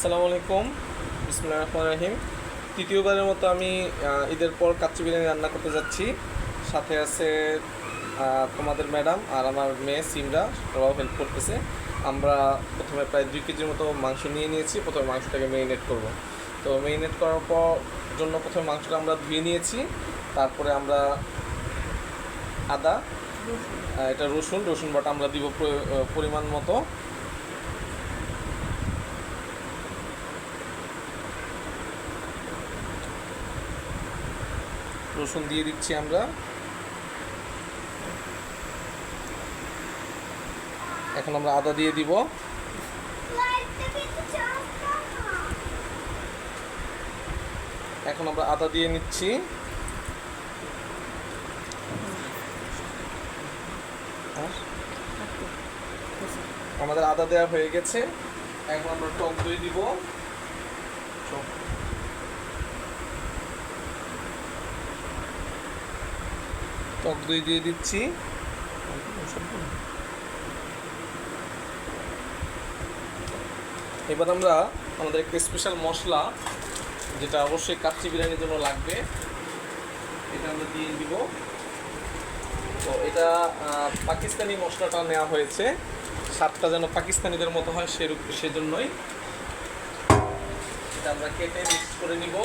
আসসালামু আলাইকুম, বিসমিল্লাহির রহমানির রহিম। তৃতীয়বারের মতো আমি ঈদের পর কাচ্চি বিরিয়ানি রান্না করতে যাচ্ছি। সাথে আছে তোমাদের ম্যাডাম আর আমার মেয়ে সিমরা, ওরাও হেল্প করতেছে। আমরা প্রথমে প্রায় 2 কেজির মতো মাংস নিয়ে নিয়েছি। প্রথমে মাংসটাকে মেরিনেট করব। তো মেরিনেট করার জন্য প্রথমে মাংসটা আমরা ধুয়ে নিয়েছি। তারপরে আমরা আদা, এটা রসুন বাটা আমরা দিব পরিমাণ মতো। রসুন দিয়ে দিচ্ছি আমরা। এখন আমরা আদা দিয়ে দিব। এখন আমরা আদা দিয়ে নিচ্ছি। আমাদের আদা দেওয়া হয়ে গেছে। এখন আমরা টক দই দিব। টক দই দিয়ে দিচ্ছি। এবার আমরা আমাদের একটা স্পেশাল মশলা, যেটা অবশ্যই কাচ্চি বিরিয়ানির জন্য লাগবে, এটা আমরা দিয়ে দিব। তো এটা পাকিস্তানি মশলাটা নেওয়া হয়েছে, স্বাদটা যেন পাকিস্তানিদের মতো হয় সেজন্যই এটা আমরা কেটে মিক্স করে নিব।